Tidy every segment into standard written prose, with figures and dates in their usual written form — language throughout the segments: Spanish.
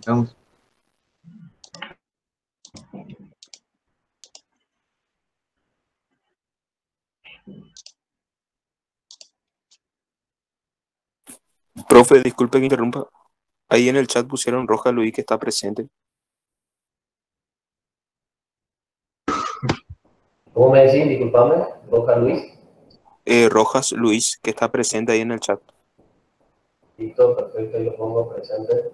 Vamos. Profe, disculpe que interrumpa. Ahí en el chat pusieron Roja Luis que está presente. ¿Cómo me decís? Disculpame, Roja Luis. Rojas Luis que está presente ahí en el chat. Listo, perfecto, yo pongo presente.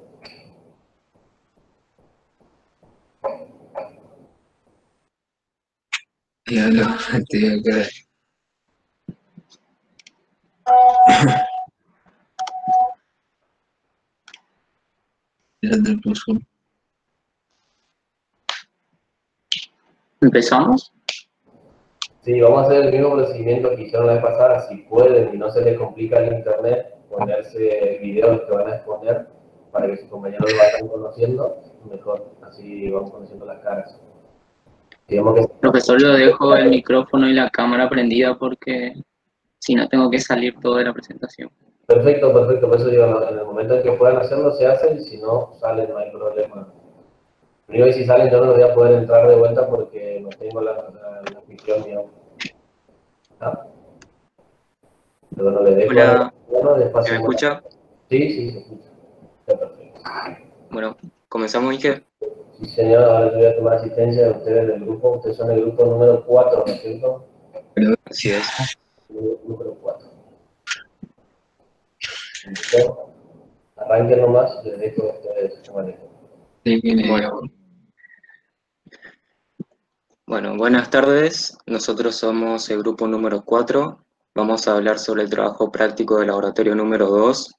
Ya lo te acá. Ya te puso. ¿Empezamos? Sí, vamos a hacer el mismo procedimiento que hicieron la vez pasada. Si pueden y no se les complica el internet, ponerse videos que van a exponer para que sus compañeros lo vayan conociendo, mejor. Así vamos conociendo las caras. Digamos que Profesor, yo dejo el micrófono y la cámara prendida porque si no tengo que salir todo de la presentación. perfecto, perfecto. Por eso digo, en el momento en que puedan hacerlo, se hacen. Si no, salen, no hay problema. Primero, si salen, yo no voy a poder entrar de vuelta porque no tengo la anfitrión, digamos. ¿Ah? Pero no le dejo Hola, bueno, ¿se me despacio. escucha? Sí, sí, se escucha. Está perfecto. Bueno, comenzamos, Inge. Sí, señor, ahora yo voy a tomar asistencia de ustedes del grupo. Ustedes son el grupo número 4, ¿no es cierto? Así es. Número 4. Listo. Arranquen nomás, les dejo a ustedes que manejen. Sí, viene Bueno, buenas tardes. Nosotros somos el grupo número 4. Vamos a hablar sobre el trabajo práctico del laboratorio número 2,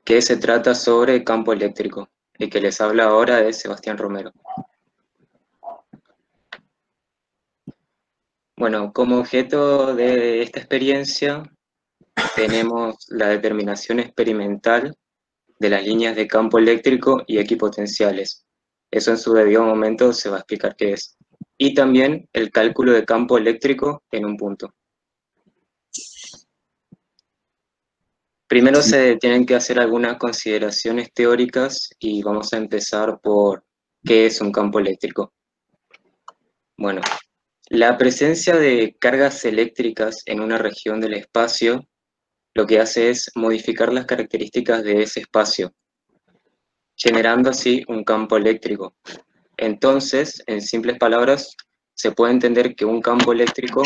que se trata sobre campo eléctrico. El que les habla ahora es Sebastián Romero. Bueno, como objeto de esta experiencia tenemos la determinación experimental de las líneas de campo eléctrico y equipotenciales. Eso en su debido momento se va a explicar qué es. Y también el cálculo de campo eléctrico en un punto. Primero se tienen que hacer algunas consideraciones teóricas y vamos a empezar por qué es un campo eléctrico. Bueno, la presencia de cargas eléctricas en una región del espacio lo que hace es modificar las características de ese espacio, generando así un campo eléctrico. Entonces, en simples palabras, se puede entender que un campo eléctrico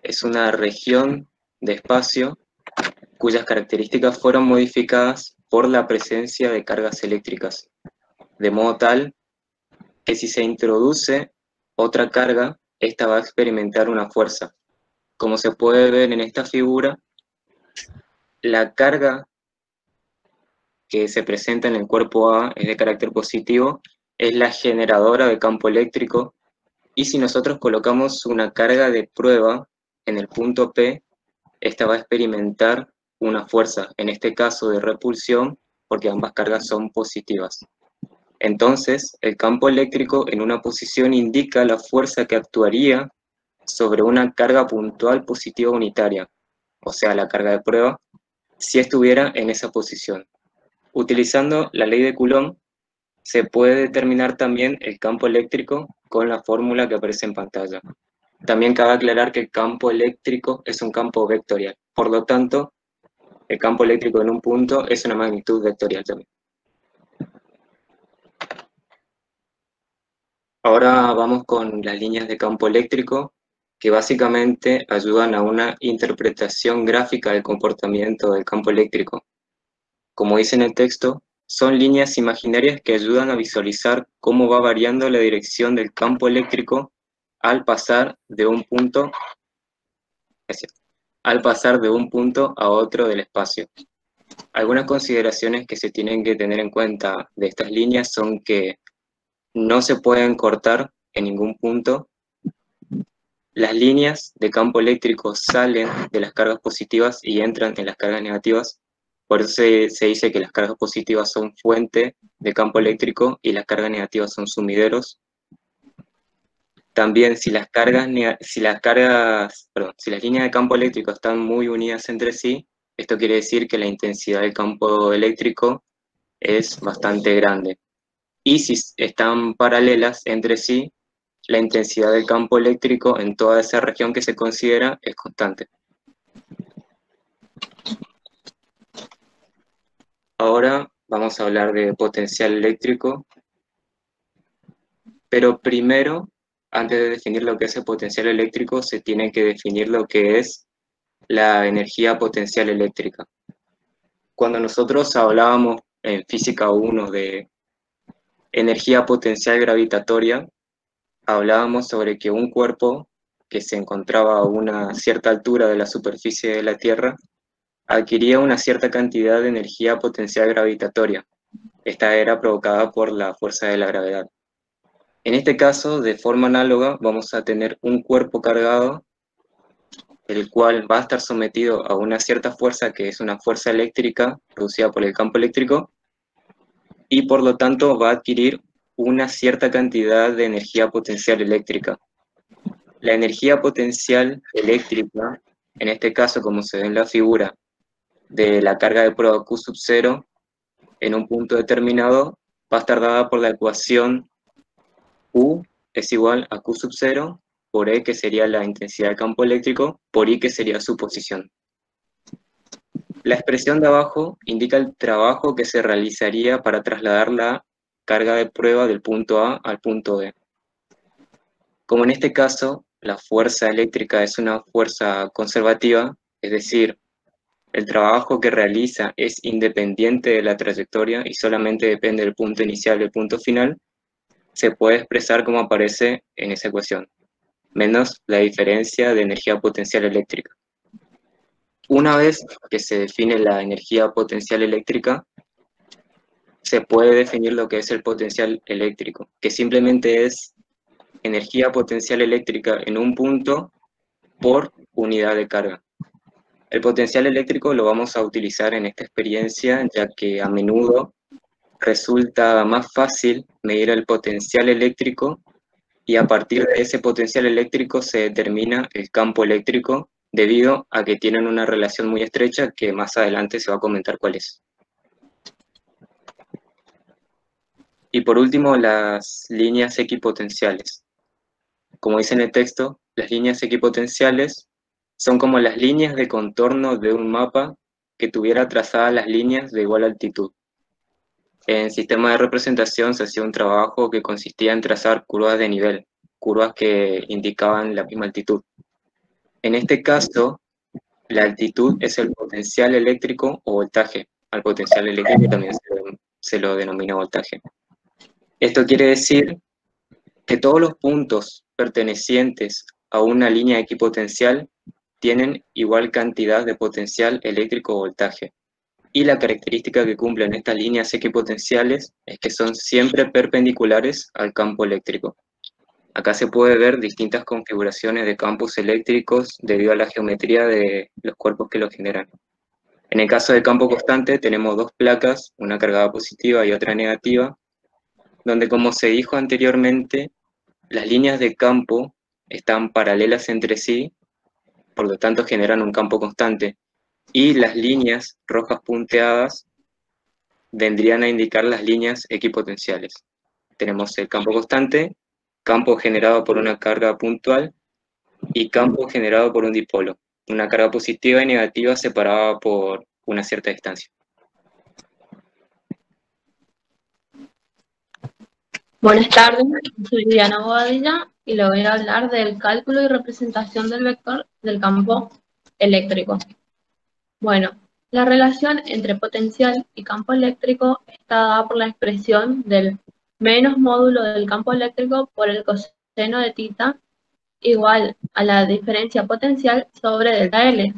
es una región de espacio cuyas características fueron modificadas por la presencia de cargas eléctricas, de modo tal que si se introduce otra carga, ésta va a experimentar una fuerza. Como se puede ver en esta figura, la carga que se presenta en el cuerpo A es de carácter positivo, es la generadora de campo eléctrico, y si nosotros colocamos una carga de prueba en el punto P, esta va a experimentar una fuerza, en este caso de repulsión, porque ambas cargas son positivas. Entonces, el campo eléctrico en una posición indica la fuerza que actuaría sobre una carga puntual positiva unitaria, o sea, la carga de prueba, si estuviera en esa posición. Utilizando la ley de Coulomb, se puede determinar también el campo eléctrico con la fórmula que aparece en pantalla. También cabe aclarar que el campo eléctrico es un campo vectorial, por lo tanto, el campo eléctrico en un punto es una magnitud vectorial también. Ahora vamos con las líneas de campo eléctrico, que básicamente ayudan a una interpretación gráfica del comportamiento del campo eléctrico. Como dice en el texto, son líneas imaginarias que ayudan a visualizar cómo va variando la dirección del campo eléctrico al pasar de un punto, a otro del espacio. Algunas consideraciones que se tienen que tener en cuenta de estas líneas son que no se pueden cortar en ningún punto. Las líneas de campo eléctrico salen de las cargas positivas y entran en las cargas negativas. Por eso se dice que las cargas positivas son fuente de campo eléctrico y las cargas negativas son sumideros. También si las líneas de campo eléctrico están muy unidas entre sí, esto quiere decir que la intensidad del campo eléctrico es bastante grande. Y si están paralelas entre sí, la intensidad del campo eléctrico en toda esa región que se considera es constante. Ahora vamos a hablar de potencial eléctrico, pero primero, antes de definir lo que es el potencial eléctrico, se tiene que definir lo que es la energía potencial eléctrica. Cuando nosotros hablábamos en Física 1 de energía potencial gravitatoria, hablábamos sobre que un cuerpo que se encontraba a una cierta altura de la superficie de la Tierra adquiría una cierta cantidad de energía potencial gravitatoria. Esta era provocada por la fuerza de la gravedad. En este caso, de forma análoga, vamos a tener un cuerpo cargado, el cual va a estar sometido a una cierta fuerza, que es una fuerza eléctrica producida por el campo eléctrico, y por lo tanto va a adquirir una cierta cantidad de energía potencial eléctrica. La energía potencial eléctrica, en este caso, como se ve en la figura, de la carga de prueba Q sub 0 en un punto determinado, va a estar dada por la ecuación U es igual a Q sub 0 por E, que sería la intensidad del campo eléctrico, por I, que sería su posición. La expresión de abajo indica el trabajo que se realizaría para trasladar la carga de prueba del punto A al punto B. Como en este caso, la fuerza eléctrica es una fuerza conservativa, es decir, el trabajo que realiza es independiente de la trayectoria y solamente depende del punto inicial y del punto final, se puede expresar como aparece en esa ecuación, menos la diferencia de energía potencial eléctrica. Una vez que se define la energía potencial eléctrica, se puede definir lo que es el potencial eléctrico, que simplemente es energía potencial eléctrica en un punto por unidad de carga. El potencial eléctrico lo vamos a utilizar en esta experiencia, ya que a menudo resulta más fácil medir el potencial eléctrico y a partir de ese potencial eléctrico se determina el campo eléctrico, debido a que tienen una relación muy estrecha que más adelante se va a comentar cuál es. Y por último, las líneas equipotenciales. Como dice en el texto, las líneas equipotenciales son como las líneas de contorno de un mapa que tuviera trazadas las líneas de igual altitud. En sistema de representación se hacía un trabajo que consistía en trazar curvas de nivel, curvas que indicaban la misma altitud. En este caso, la altitud es el potencial eléctrico o voltaje. Al potencial eléctrico también se lo denomina voltaje. Esto quiere decir que todos los puntos pertenecientes a una línea equipotencial tienen igual cantidad de potencial eléctrico o voltaje. Y la característica que cumplen estas líneas equipotenciales es que son siempre perpendiculares al campo eléctrico. Acá se puede ver distintas configuraciones de campos eléctricos debido a la geometría de los cuerpos que los generan. En el caso del campo constante tenemos dos placas, una cargada positiva y otra negativa, donde, como se dijo anteriormente, las líneas de campo están paralelas entre sí, por lo tanto generan un campo constante, y las líneas rojas punteadas vendrían a indicar las líneas equipotenciales. Tenemos el campo constante, campo generado por una carga puntual y campo generado por un dipolo, una carga positiva y negativa separada por una cierta distancia. Buenas tardes, soy Diana Bobadilla y le voy a hablar del cálculo y representación del vector del campo eléctrico. Bueno, la relación entre potencial y campo eléctrico está dada por la expresión del menos módulo del campo eléctrico por el coseno de θ igual a la diferencia potencial sobre delta L,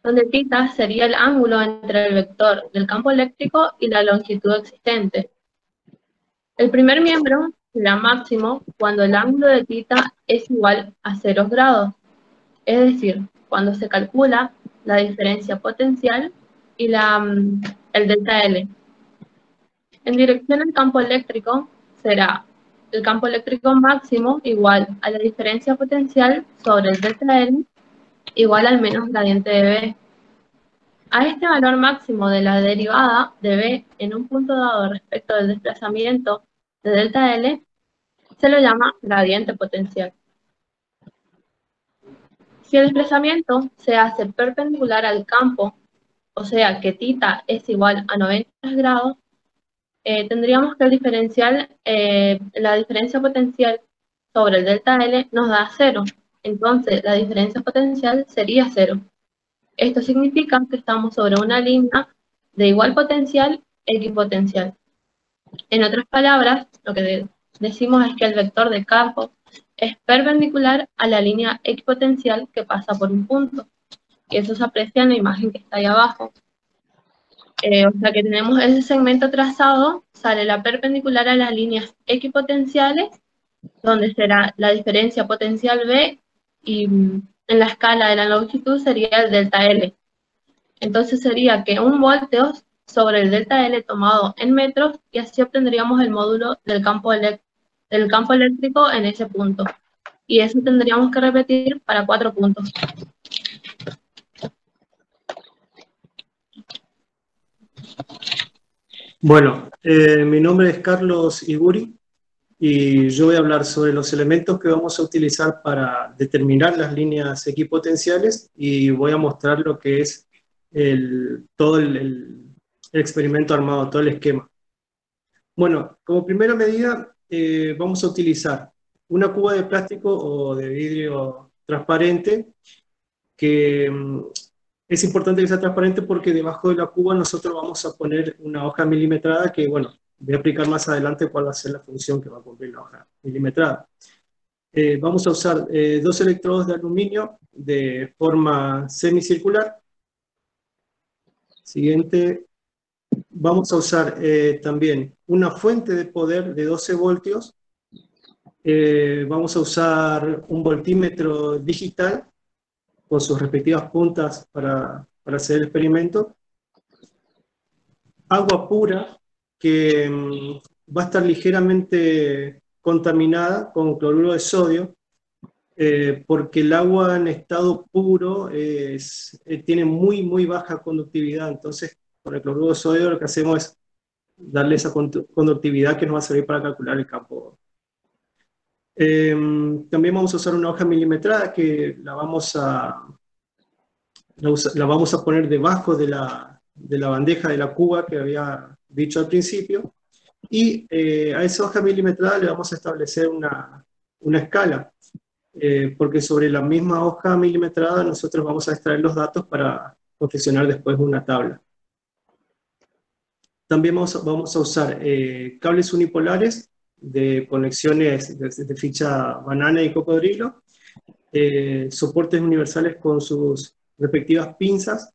donde θ sería el ángulo entre el vector del campo eléctrico y la longitud existente. El primer miembro será máximo cuando el ángulo de θ es igual a 0 grados, es decir, cuando se calcula la diferencia potencial y el delta L. En dirección al campo eléctrico será el campo eléctrico máximo igual a la diferencia potencial sobre el delta L igual al menos gradiente de B. A este valor máximo de la derivada de B en un punto dado respecto del desplazamiento de delta L se lo llama gradiente potencial. Si el desplazamiento se hace perpendicular al campo, o sea que θ es igual a 90 grados, tendríamos que el diferencial, la diferencia potencial sobre el delta L nos da 0. Entonces, la diferencia potencial sería 0. Esto significa que estamos sobre una línea de igual potencial equipotencial. En otras palabras, lo que decimos es que el vector de campo es perpendicular a la línea equipotencial que pasa por un punto. Y eso se aprecia en la imagen que está ahí abajo. O sea que tenemos ese segmento trazado, sale la perpendicular a las líneas equipotenciales, donde será la diferencia potencial B, y en la escala de la longitud sería el delta L. Entonces sería que 1 voltios sobre el delta L tomado en metros, y así obtendríamos el módulo del campo eléctrico en ese punto. Y eso tendríamos que repetir para 4 puntos. Bueno, mi nombre es Carlos Iguri y yo voy a hablar sobre los elementos que vamos a utilizar para determinar las líneas equipotenciales, y voy a mostrar lo que es todo el experimento armado, todo el esquema. Bueno, como primera medida vamos a utilizar una cuba de plástico o de vidrio transparente, que es importante que sea transparente porque debajo de la cuba nosotros vamos a poner una hoja milimetrada que, bueno, voy a explicar más adelante cuál va a ser la función que va a cumplir la hoja milimetrada. Vamos a usar 2 electrodos de aluminio de forma semicircular. Siguiente. Vamos a usar también una fuente de poder de 12 voltios. Vamos a usar un voltímetro digital con sus respectivas puntas para hacer el experimento. Agua pura que va a estar ligeramente contaminada con cloruro de sodio, porque el agua en estado puro tiene muy baja conductividad. Entonces, con el cloruro de sodio lo que hacemos es darle esa conductividad que nos va a servir para calcular el campo. También vamos a usar una hoja milimetrada que la vamos a poner debajo de la bandeja de la cuba que había dicho al principio, y a esa hoja milimetrada le vamos a establecer una escala, porque sobre la misma hoja milimetrada nosotros vamos a extraer los datos para confeccionar después una tabla. También vamos a usar cables unipolares de conexiones de ficha banana y cocodrilo, soportes universales con sus respectivas pinzas,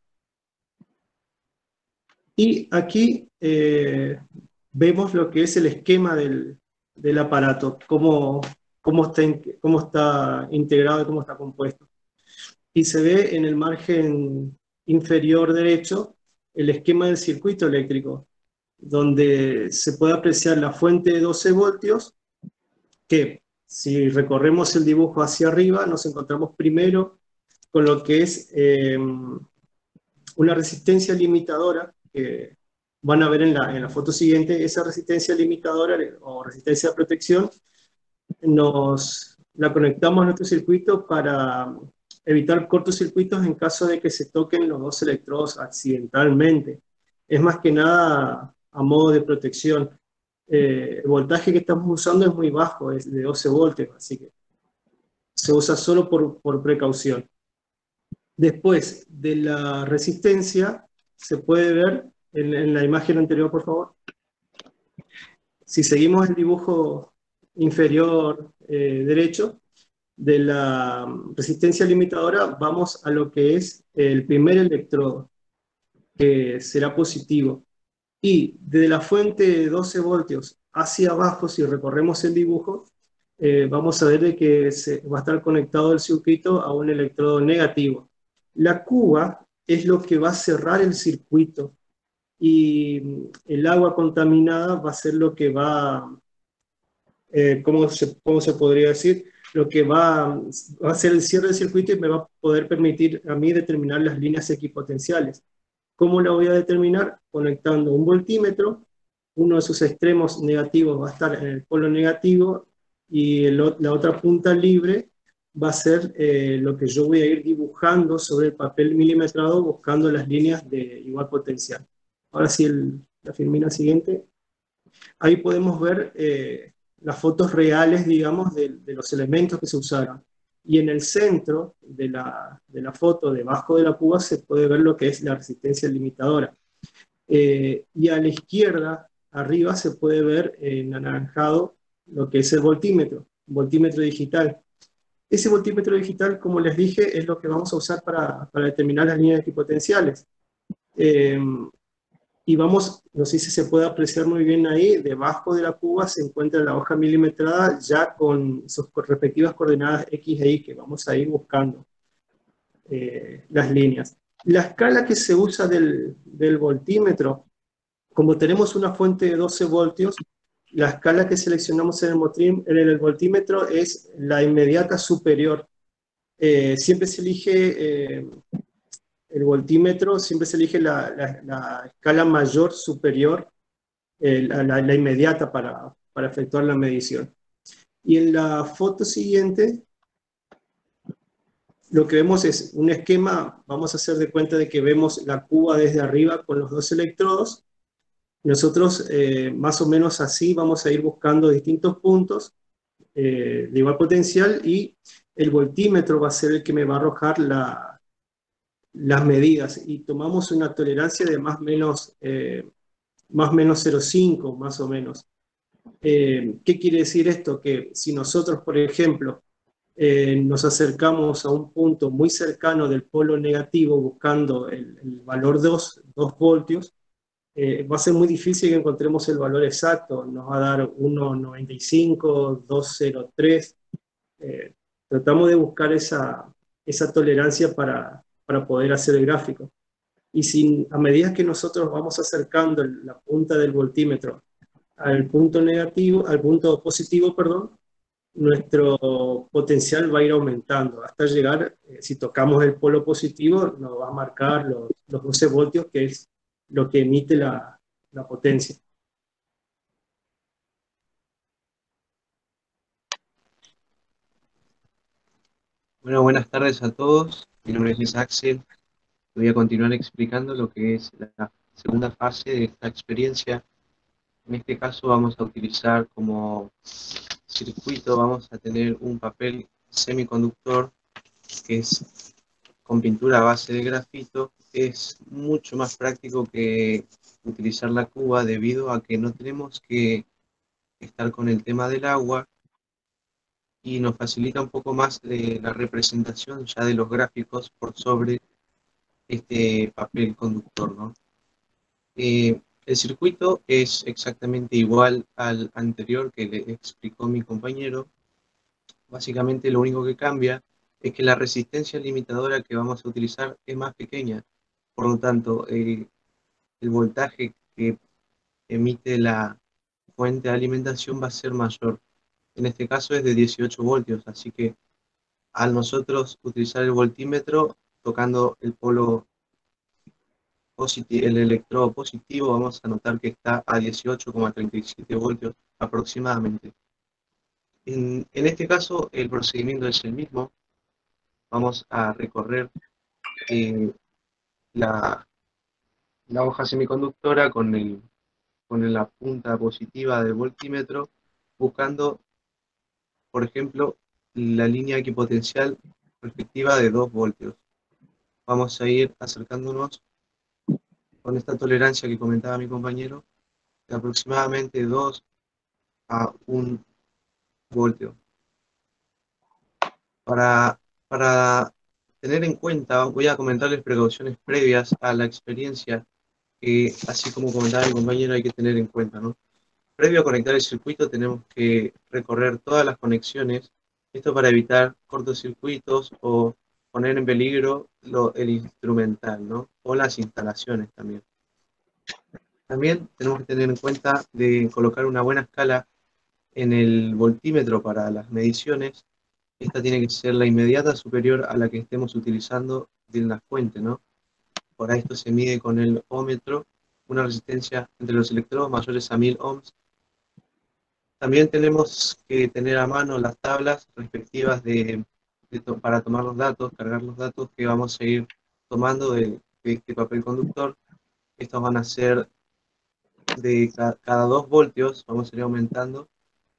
y aquí vemos lo que es el esquema del aparato, cómo está integrado y cómo está compuesto. Y se ve en el margen inferior derecho el esquema del circuito eléctrico, donde se puede apreciar la fuente de 12 voltios, que si recorremos el dibujo hacia arriba nos encontramos primero con lo que es una resistencia limitadora, que van a ver en la foto siguiente. Esa resistencia limitadora o resistencia de protección la conectamos a nuestro circuito para evitar cortocircuitos en caso de que se toquen los 2 electrodos accidentalmente. Es más que nada a modo de protección. El voltaje que estamos usando es muy bajo, es de 12 voltios, así que se usa solo por precaución. Después de la resistencia, se puede ver en la imagen anterior, por favor. Si seguimos el dibujo inferior derecho, de la resistencia limitadora vamos a lo que es el primer electrodo, que será positivo. Y desde la fuente de 12 voltios hacia abajo, si recorremos el dibujo, vamos a ver de que va a estar conectado el circuito a un electrodo negativo. La cuba es lo que va a cerrar el circuito, y el agua contaminada va a ser lo que va, ¿cómo se podría decir? Lo que va a ser el cierre del circuito y me va a poder permitir a mí determinar las líneas equipotenciales. ¿Cómo la voy a determinar? Conectando un voltímetro, uno de sus extremos negativos va a estar en el polo negativo y la otra punta libre va a ser lo que yo voy a ir dibujando sobre el papel milimetrado buscando las líneas de igual potencial. Ahora sí, la filmina siguiente. Ahí podemos ver las fotos reales, digamos, de los elementos que se usaron. Y en el centro de la foto, debajo de la cuba, se puede ver lo que es la resistencia limitadora. Y a la izquierda, arriba, se puede ver en anaranjado lo que es el voltímetro digital. Ese voltímetro digital, como les dije, es lo que vamos a usar para determinar las líneas equipotenciales. Y vamos, no sé si se puede apreciar muy bien ahí, debajo de la cuba se encuentra la hoja milimetrada ya con sus respectivas coordenadas X e Y que vamos a ir buscando las líneas. La escala que se usa del voltímetro, como tenemos una fuente de 12 voltios, la escala que seleccionamos en el voltímetro es la inmediata superior. Siempre se elige el voltímetro, siempre se elige la escala mayor superior, la inmediata para efectuar la medición. Y en la foto siguiente, lo que vemos es un esquema, vamos a hacer de cuenta de que vemos la cuba desde arriba con los dos electrodos. Nosotros más o menos así vamos a ir buscando distintos puntos de igual potencial y el voltímetro va a ser el que me va a arrojar las medidas y tomamos una tolerancia de más o menos 0,5 más o menos. ¿Qué quiere decir esto? Que si nosotros, por ejemplo, nos acercamos a un punto muy cercano del polo negativo buscando el valor 2 voltios, va a ser muy difícil que encontremos el valor exacto, nos va a dar 1,95, 2,03. Tratamos de buscar esa tolerancia para poder hacer el gráfico. Y si a medida que nosotros vamos acercando la punta del voltímetro al punto negativo, al punto positivo, perdón, nuestro potencial va a ir aumentando hasta llegar, si tocamos el polo positivo, nos va a marcar los 12 voltios, que es lo que emite la potencia. Bueno, buenas tardes a todos. Mi nombre es Axel. Voy a continuar explicando lo que es la segunda fase de esta experiencia. En este caso vamos a utilizar como circuito, vamos a tener un papel semiconductor que es con pintura a base de grafito. Es mucho más práctico que utilizar la cuba debido a que no tenemos que estar con el tema del agua y nos facilita un poco más la representación ya de los gráficos por sobre este papel conductor, ¿no? El circuito es exactamente igual al anterior que le explicó mi compañero. Básicamente lo único que cambia es que la resistencia limitadora que vamos a utilizar es más pequeña. Por lo tanto, el voltaje que emite la fuente de alimentación va a ser mayor. En este caso es de 18 voltios, así que al nosotros utilizar el voltímetro tocando el polo positivo, el electrodo positivo, vamos a notar que está a 18,37 voltios aproximadamente. En este caso el procedimiento es el mismo. Vamos a recorrer la hoja semiconductora con la punta positiva del voltímetro, buscando, por ejemplo, la línea equipotencial respectiva de 2 voltios. Vamos a ir acercándonos con esta tolerancia que comentaba mi compañero, de aproximadamente 2 a 1 voltio. Para tener en cuenta, voy a comentarles precauciones previas a la experiencia, que así como comentaba mi compañero, hay que tener en cuenta, ¿no? Previo a conectar el circuito tenemos que recorrer todas las conexiones, esto para evitar cortocircuitos o poner en peligro el instrumental, ¿no? O las instalaciones también. También tenemos que tener en cuenta de colocar una buena escala en el voltímetro para las mediciones. Esta tiene que ser la inmediata superior a la que estemos utilizando de la fuente, ¿no? Por esto se mide con el ohmmetro una resistencia entre los electrodos mayores a 1000 ohms. También tenemos que tener a mano las tablas respectivas para tomar los datos, cargar los datos que vamos a ir tomando de este papel conductor. Estos van a ser de cada 2 voltios, vamos a ir aumentando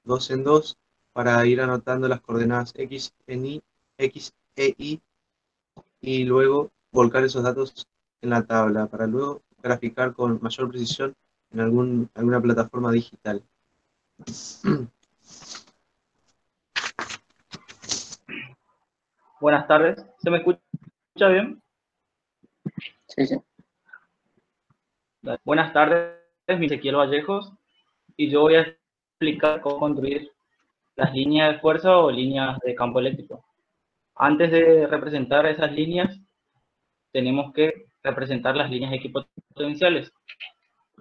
2 en 2 para ir anotando las coordenadas X e Y y luego volcar esos datos en la tabla para luego graficar con mayor precisión en alguna plataforma digital. Buenas tardes, ¿se me escucha bien? Sí, sí. Buenas tardes, mi Ezequiel Vallejos, y yo voy a explicar cómo construir las líneas de fuerza o líneas de campo eléctrico. Antes de representar esas líneas, tenemos que representar las líneas equipotenciales.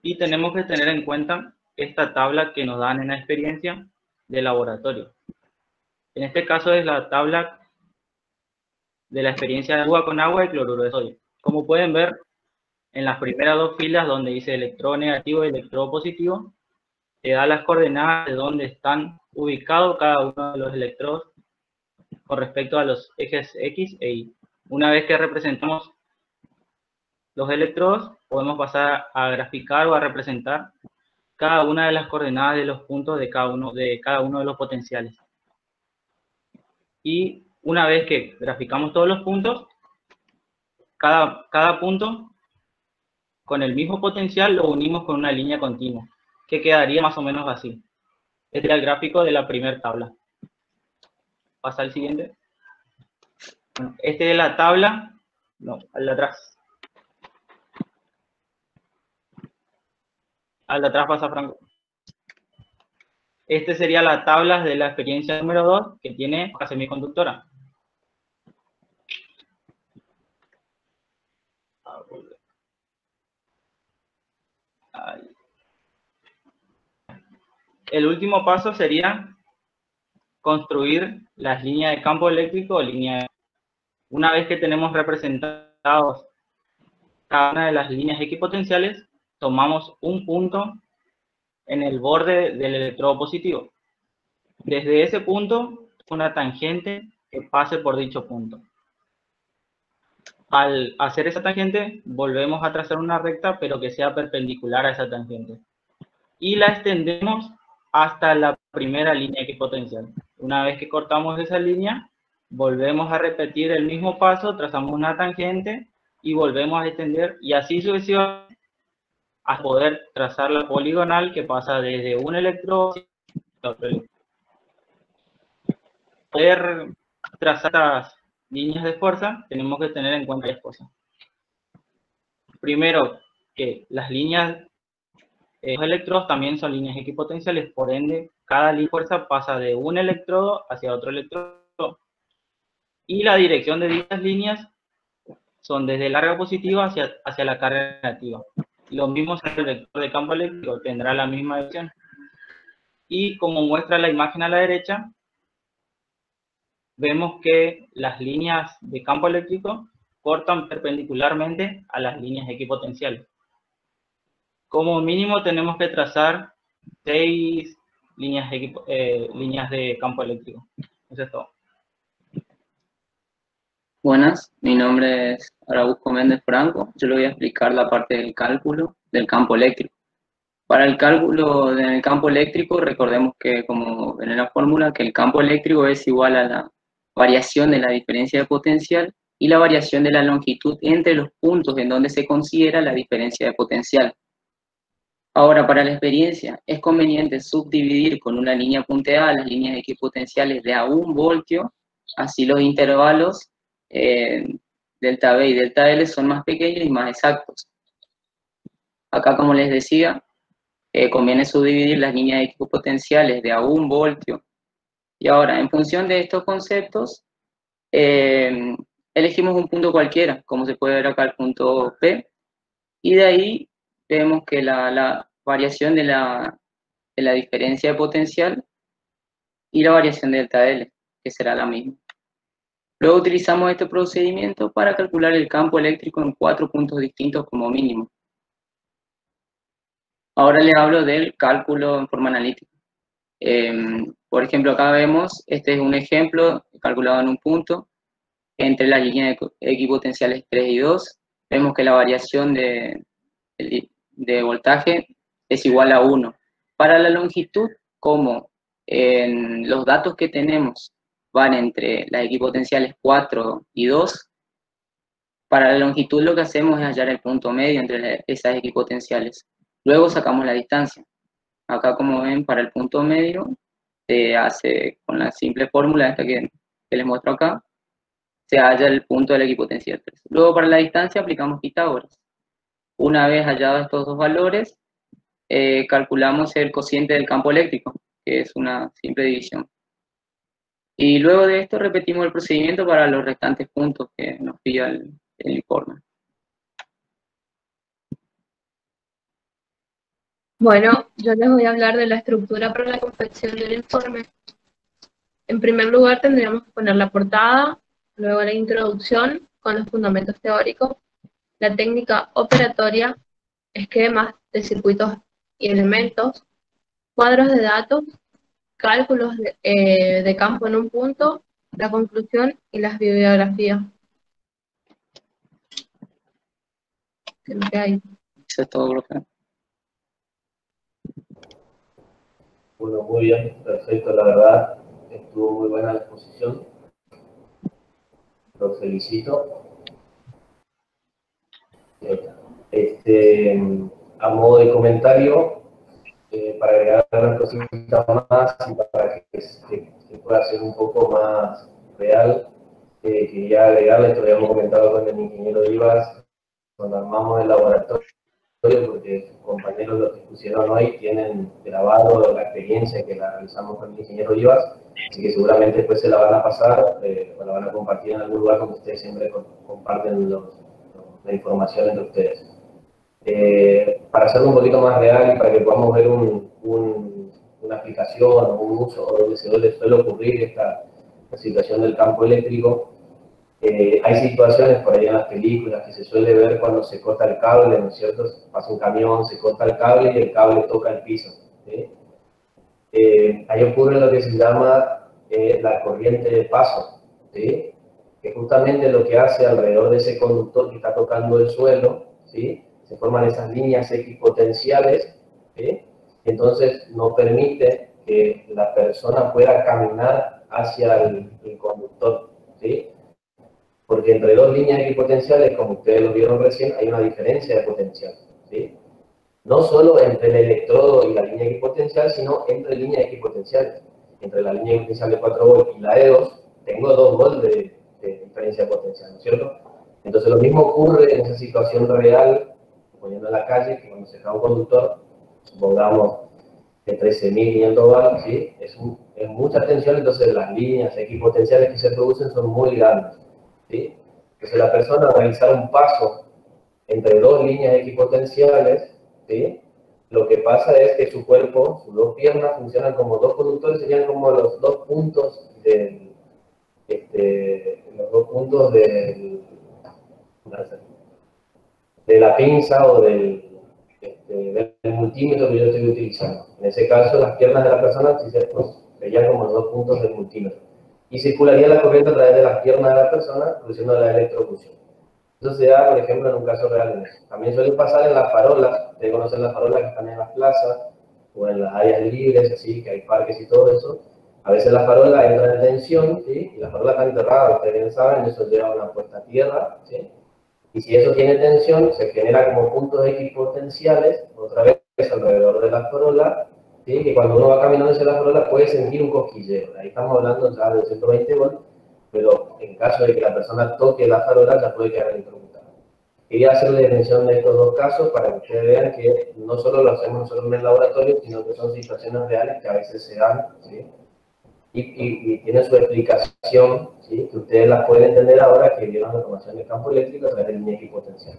Y tenemos que tener en cuenta esta tabla que nos dan en la experiencia de laboratorio. En este caso es la tabla de la experiencia de agua con agua y cloruro de sodio. Como pueden ver, en las primeras 2 filas donde dice electrodo negativo y electrodo positivo, te da las coordenadas de dónde están ubicados cada uno de los electrodos con respecto a los ejes X e Y. Una vez que representamos los electrodos, podemos pasar a graficar o a representar cada una de las coordenadas de los puntos de cada uno de los potenciales. Y una vez que graficamos todos los puntos, cada punto con el mismo potencial lo unimos con una línea continua, que quedaría más o menos así. Este es el gráfico de la primera tabla. Pasa al siguiente. Bueno, este de la tabla, no, al de atrás. Al de atrás pasa Franco. Este sería la tabla de la experiencia número 2 que tiene la semiconductora. El último paso sería construir las líneas de campo eléctrico o líneas. Una vez que tenemos representados cada una de las líneas equipotenciales, tomamos un punto en el borde del electrodo positivo. Desde ese punto, una tangente que pase por dicho punto. Al hacer esa tangente, volvemos a trazar una recta, pero que sea perpendicular a esa tangente. Y la extendemos hasta la primera línea equipotencial. Una vez que cortamos esa línea, volvemos a repetir el mismo paso, trazamos una tangente y volvemos a extender, y así sucesivamente, a poder trazar la poligonal que pasa desde un electrodo a otro electrodo. Poder trazar estas líneas de fuerza, tenemos que tener en cuenta 3 cosas. Primero, que las líneas de los electrodos también son líneas equipotenciales, por ende, cada línea de fuerza pasa de un electrodo hacia otro electrodo. Y la dirección de dichas líneas son desde la carga positiva hacia la carga negativa. Lo mismo si el vector de campo eléctrico tendrá la misma dirección. Y como muestra la imagen a la derecha, vemos que las líneas de campo eléctrico cortan perpendicularmente a las líneas equipotenciales. Como mínimo tenemos que trazar 6 líneas de campo eléctrico. Eso es todo. Buenas, mi nombre es Araújo Méndez Franco. Yo le voy a explicar la parte del cálculo del campo eléctrico. Para el cálculo del campo eléctrico, recordemos que, como ven en la fórmula, que el campo eléctrico es igual a la variación de la diferencia de potencial y la variación de la longitud entre los puntos en donde se considera la diferencia de potencial. Ahora, para la experiencia, es conveniente subdividir con una línea punteada las líneas equipotenciales de a 1 voltio, así los intervalos delta B y delta L son más pequeños y más exactos. Acá, como les decía, conviene subdividir las líneas equipotenciales de a 1 voltio. Y ahora, en función de estos conceptos, elegimos un punto cualquiera, como se puede ver acá el punto P, y de ahí vemos que la variación de la diferencia de potencial y la variación de delta L, que será la misma. Luego utilizamos este procedimiento para calcular el campo eléctrico en 4 puntos distintos como mínimo. Ahora les hablo del cálculo en forma analítica. Por ejemplo, acá vemos, este es un ejemplo calculado en un punto, entre las líneas equipotenciales 3 y 2, vemos que la variación de voltaje es igual a 1. Para la longitud, como en los datos que tenemos van entre las equipotenciales 4 y 2, para la longitud lo que hacemos es hallar el punto medio entre esas equipotenciales. Luego sacamos la distancia. Acá, como ven, para el punto medio se hace con la simple fórmula esta que les muestro acá, se halla el punto de la equipotencial 3. Luego, para la distancia aplicamos Pitágoras. Una vez hallados estos dos valores, calculamos el cociente del campo eléctrico, que es una simple división. Y luego de esto repetimos el procedimiento para los restantes puntos que nos pide el informe. Bueno, yo les voy a hablar de la estructura para la confección del informe. En primer lugar tendríamos que poner la portada, luego la introducción con los fundamentos teóricos, la técnica operatoria, esquemas de circuitos y elementos, cuadros de datos, cálculos de campo en un punto, la conclusión y las bibliografías. Creo que hay. Eso es todo, profe. Bueno, muy bien, perfecto, la verdad, estuvo muy buena la exposición. Los felicito. A modo de comentario, para agregar unas cositas más y para que se pueda ser un poco más real, quería agregarle, esto lo habíamos comentado con el ingeniero Ibas, cuando armamos el laboratorio, porque sus compañeros los que pusieron hoy tienen grabado la experiencia que la realizamos con el ingeniero Ibas, así que seguramente después se la van a pasar o la van a compartir en algún lugar donde ustedes siempre comparten la información entre ustedes. Para hacerlo un poquito más real y para que podamos ver una aplicación o un uso o donde se suele ocurrir esta situación del campo eléctrico, hay situaciones por ahí en las películas que se suele ver cuando se corta el cable, ¿no es cierto? Pasa un camión, se corta el cable y el cable toca el piso, ¿sí? Ahí ocurre lo que se llama la corriente de paso, ¿sí? Que justamente lo que hace alrededor de ese conductor que está tocando el suelo, ¿sí? Se forman esas líneas equipotenciales, ¿sí? Entonces no permite que la persona pueda caminar hacia el conductor, ¿sí? Porque entre dos líneas equipotenciales, como ustedes lo vieron recién, hay una diferencia de potencial, ¿sí? No solo entre el electrodo y la línea equipotencial, sino entre líneas equipotenciales. Entre la línea equipotencial de 4 volts y la de 2, tengo 2 volts de diferencia potencial, ¿no es cierto? Entonces lo mismo ocurre en esa situación real, poniendo en la calle, que cuando se cae un conductor, supongamos de 13.500 volts, ¿sí? Es mucha tensión, entonces las líneas equipotenciales que se producen son muy grandes, ¿sí? Entonces la persona al realizar un paso entre dos líneas equipotenciales, ¿sí? Lo que pasa es que su cuerpo, sus dos piernas funcionan como dos conductores, serían como los dos puntos de la pinza o del multímetro que yo estoy utilizando. En ese caso, las piernas de la persona serían como los dos puntos del multímetro. Y circularía la corriente a través de las piernas de la persona, produciendo la electrocución. Eso se da, por ejemplo, en un caso real. También suele pasar en las farolas. Ustedes conocen las farolas que están en las plazas o en las áreas libres, así que hay parques y todo eso. A veces la farola entra en tensión, ¿sí? Y la farola está enterrada, ustedes bien saben, eso lleva a una puesta a tierra, ¿sí? Y si eso tiene tensión, se genera como puntos equipotenciales, otra vez alrededor de la farola, ¿sí? Que cuando uno va caminando hacia la farola puede sentir un cosquilleo. Ahí estamos hablando ya de 120 volts, pero en caso de que la persona toque la farola ya puede quedar electrocutada. Quería hacerle mención de estos dos casos para que ustedes vean que no solo lo hacemos nosotros en el laboratorio, sino que son situaciones reales que a veces se dan, ¿sí? Y tiene su explicación, ¿sí? Que ustedes las pueden entender ahora que vieron la formación del campo eléctrico a través de línea equipotencial.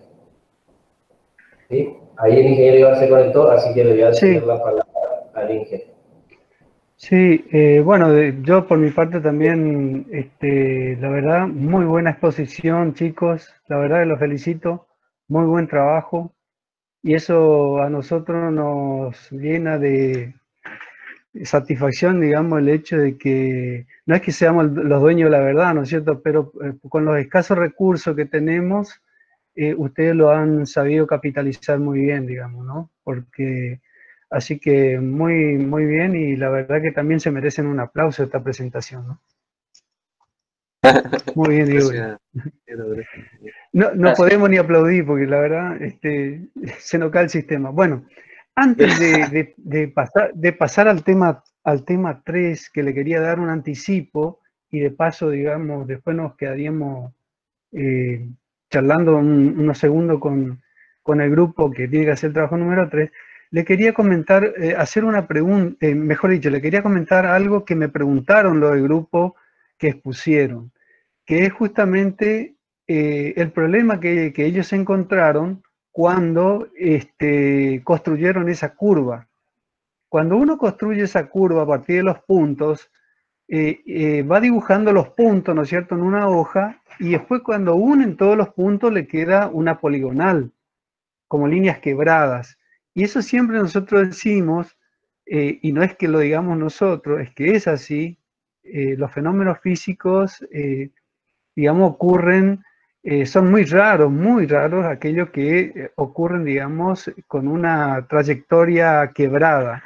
¿Sí? Ahí el ingeniero Iván se conectó, así que le voy a decir la palabra al ingeniero. Sí, bueno, yo por mi parte también, la verdad, muy buena exposición, chicos, la verdad que los felicito, muy buen trabajo, y eso a nosotros nos llena de satisfacción, digamos, el hecho de que no es que seamos los dueños de la verdad, ¿no es cierto? Pero con los escasos recursos que tenemos, ustedes lo han sabido capitalizar muy bien, digamos, ¿no? Porque, así que muy, muy bien, y la verdad que también se merecen un aplauso esta presentación, ¿no? Muy bien, digo. Gracias. No podemos ni aplaudir porque la verdad se nos cae el sistema. Bueno, antes de pasar al tema 3, que le quería dar un anticipo, y de paso, digamos, después nos quedaríamos charlando unos segundos con el grupo que tiene que hacer el trabajo número 3, le quería comentar, hacer una pregunta, mejor dicho, le quería comentar algo que me preguntaron los del grupo que expusieron, que es justamente el problema que ellos encontraron cuando construyeron esa curva. Cuando uno construye esa curva a partir de los puntos, va dibujando los puntos, ¿no es cierto?, en una hoja, y después cuando unen todos los puntos le queda una poligonal, como líneas quebradas. Y eso siempre nosotros decimos, y no es que lo digamos nosotros, es que es así, los fenómenos físicos, digamos, ocurren, son muy raros aquellos que ocurren, digamos, con una trayectoria quebrada.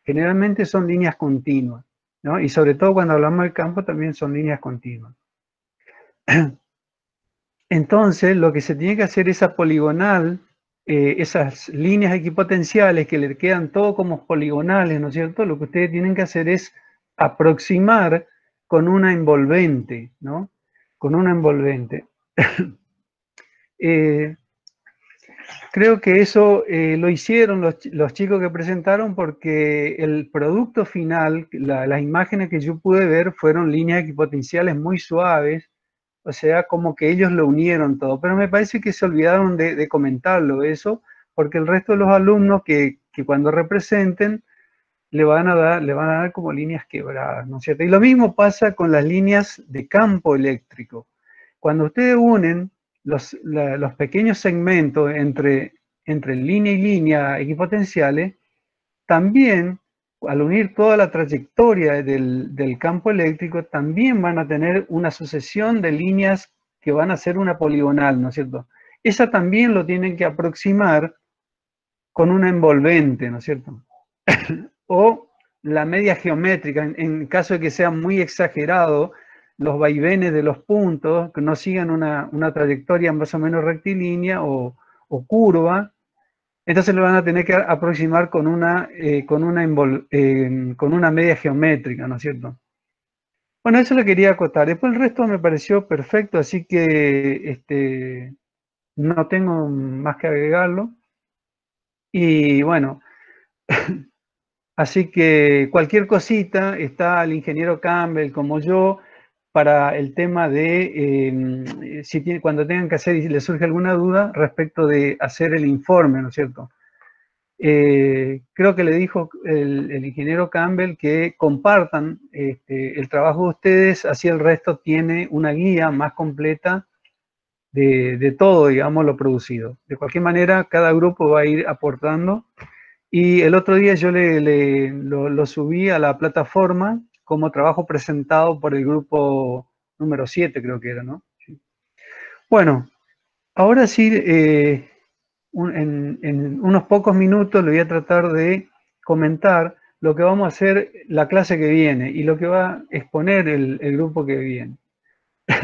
Generalmente son líneas continuas, ¿no? Y sobre todo cuando hablamos del campo también son líneas continuas. Entonces, lo que se tiene que hacer es esa poligonal, esas líneas equipotenciales que le quedan todo como poligonales, ¿no es cierto? Lo que ustedes tienen que hacer es aproximar con una envolvente, ¿no? Con una envolvente. Creo que eso lo hicieron los chicos que presentaron porque el producto final, las imágenes que yo pude ver fueron líneas equipotenciales muy suaves, o sea, como que ellos lo unieron todo, pero me parece que se olvidaron de comentarlo eso, porque el resto de los alumnos que cuando representen le van a dar como líneas quebradas, ¿no es cierto? Y lo mismo pasa con las líneas de campo eléctrico. Cuando ustedes unen los pequeños segmentos entre línea y línea equipotenciales, también al unir toda la trayectoria del campo eléctrico, también van a tener una sucesión de líneas que van a ser una poligonal, ¿no es cierto? Esa también lo tienen que aproximar con una envolvente, ¿no es cierto? O la media geométrica, en caso de que sea muy exagerado, los vaivenes de los puntos, que no sigan una trayectoria más o menos rectilínea o curva, entonces lo van a tener que aproximar con una media geométrica, ¿no es cierto? Bueno, eso lo quería acotar. Después el resto me pareció perfecto, así que no tengo más que agregarlo. Y bueno, así que cualquier cosita, está el ingeniero Campbell como yo para el tema de cuando tengan que hacer y les surge alguna duda respecto de hacer el informe, ¿no es cierto? Creo que le dijo el ingeniero Campbell que compartan el trabajo de ustedes, así el resto tiene una guía más completa de todo, digamos, lo producido. De cualquier manera, cada grupo va a ir aportando. Y el otro día yo lo subí a la plataforma como trabajo presentado por el grupo número 7, creo que era, ¿no? Sí. Bueno, ahora sí, en unos pocos minutos le voy a tratar de comentar lo que vamos a hacer la clase que viene y lo que va a exponer el grupo que viene.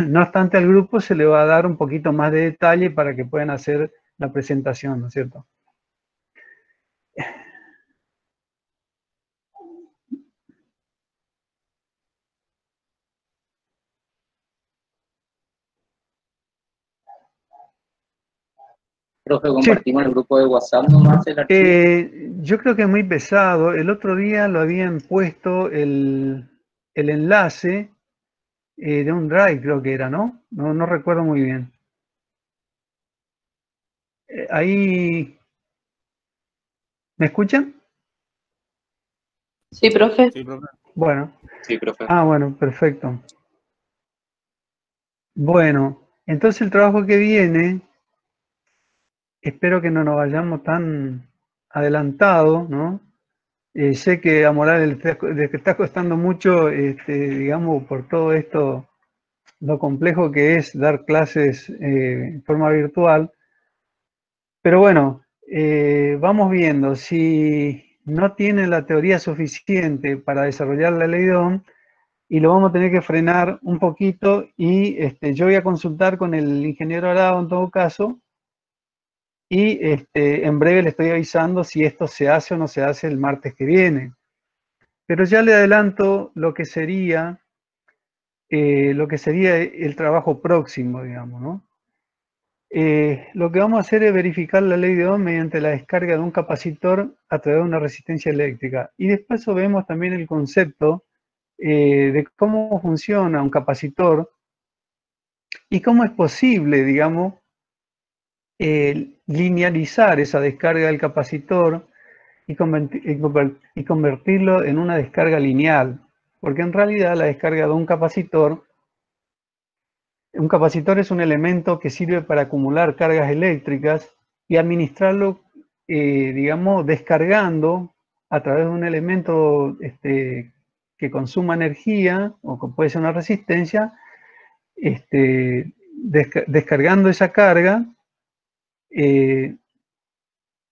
No obstante, al grupo se le va a dar un poquito más de detalle para que puedan hacer la presentación, ¿no es cierto? Profe, compartimos en el grupo de WhatsApp nomás el archivo. Yo creo que es muy pesado. El otro día lo habían puesto el enlace de un drive, creo que era, ¿no? No recuerdo muy bien. Ahí, ¿me escuchan? Sí, profe. Sí, profe. Bueno. Sí, profe. Ah, bueno, perfecto. Bueno, entonces el trabajo que viene, espero que no nos vayamos tan adelantado, ¿no? Sé que a Morales le está costando mucho, digamos, por todo esto, lo complejo que es dar clases en forma virtual. Pero bueno, vamos viendo. Si no tiene la teoría suficiente para desarrollar la ley de Ohm, y lo vamos a tener que frenar un poquito, y yo voy a consultar con el ingeniero Arado en todo caso, y en breve le estoy avisando si esto se hace o no se hace el martes que viene. Pero ya le adelanto lo que sería el trabajo próximo, digamos, ¿no? Lo que vamos a hacer es verificar la ley de Ohm mediante la descarga de un capacitor a través de una resistencia eléctrica. Y después vemos también el concepto de cómo funciona un capacitor y cómo es posible, digamos, linealizar esa descarga del capacitor y convertirlo en una descarga lineal. Porque en realidad la descarga de un capacitor es un elemento que sirve para acumular cargas eléctricas y administrarlo, digamos, descargando a través de un elemento que consuma energía, o que puede ser una resistencia, descargando esa carga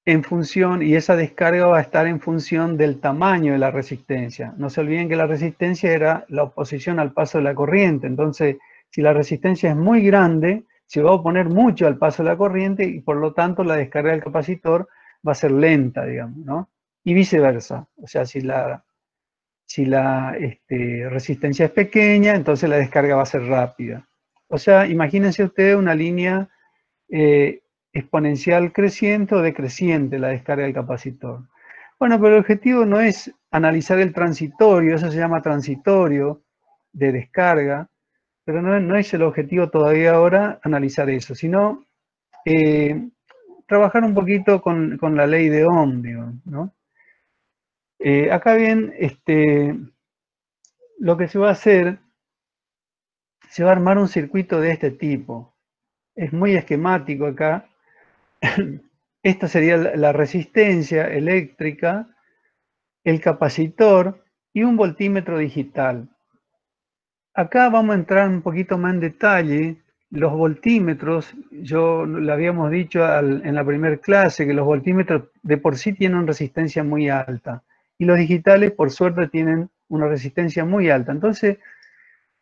en función, y esa descarga va a estar en función del tamaño de la resistencia. No se olviden que la resistencia era la oposición al paso de la corriente. Entonces, si la resistencia es muy grande, se va a oponer mucho al paso de la corriente y por lo tanto la descarga del capacitor va a ser lenta, digamos, ¿no? Y viceversa. O sea, si la resistencia es pequeña, entonces la descarga va a ser rápida. O sea, imagínense ustedes una línea exponencial creciente o decreciente, la descarga del capacitor. Bueno, pero el objetivo no es analizar el transitorio, eso se llama transitorio de descarga, pero no es el objetivo todavía ahora analizar eso, sino trabajar un poquito con la ley de Ohm, digo, ¿no? Acá bien, lo que se va a hacer, se va a armar un circuito de este tipo. Es muy esquemático acá. Esta sería la resistencia eléctrica, el capacitor y un voltímetro digital. Acá vamos a entrar un poquito más en detalle. Los voltímetros, yo lo habíamos dicho en la primera clase, que los voltímetros de por sí tienen resistencia muy alta. Y los digitales, por suerte, tienen una resistencia muy alta.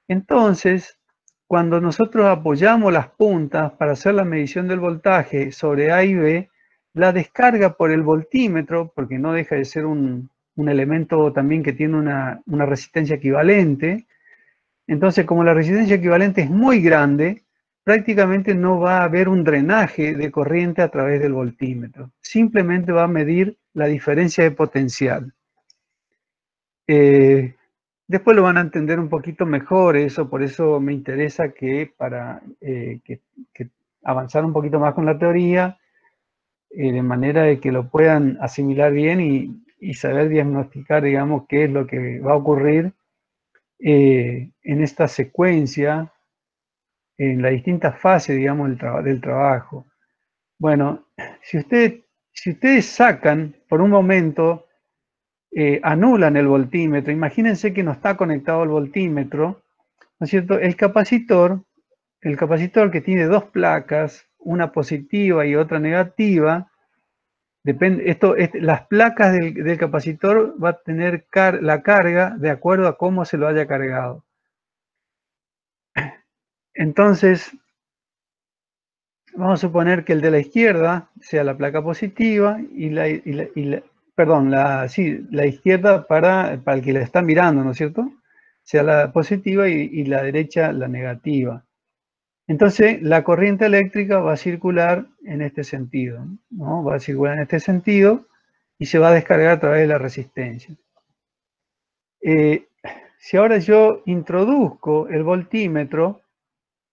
Entonces, cuando nosotros apoyamos las puntas para hacer la medición del voltaje sobre A y B, la descarga por el voltímetro, porque no deja de ser un elemento también que tiene una resistencia equivalente. Entonces, como la resistencia equivalente es muy grande, prácticamente no va a haber un drenaje de corriente a través del voltímetro. Simplemente va a medir la diferencia de potencial. Después lo van a entender un poquito mejor eso, por eso me interesa que para que avanzar un poquito más con la teoría, de manera de que lo puedan asimilar bien y saber diagnosticar, digamos, qué es lo que va a ocurrir en esta secuencia, en las distintas fases, digamos, del trabajo. Bueno, si ustedes sacan por un momento, anulan el voltímetro, imagínense que no está conectado al voltímetro, ¿no es cierto? El capacitor que tiene dos placas, una positiva y otra negativa, las placas del capacitor va a tener la carga de acuerdo a cómo se lo haya cargado. Entonces, vamos a suponer que el de la izquierda sea la placa positiva y la izquierda para el que la está mirando, ¿no es cierto? Sea la positiva y la derecha la negativa. Entonces, la corriente eléctrica va a circular en este sentido, ¿no? Va a circular en este sentido y se va a descargar a través de la resistencia. Si ahora yo introduzco el voltímetro,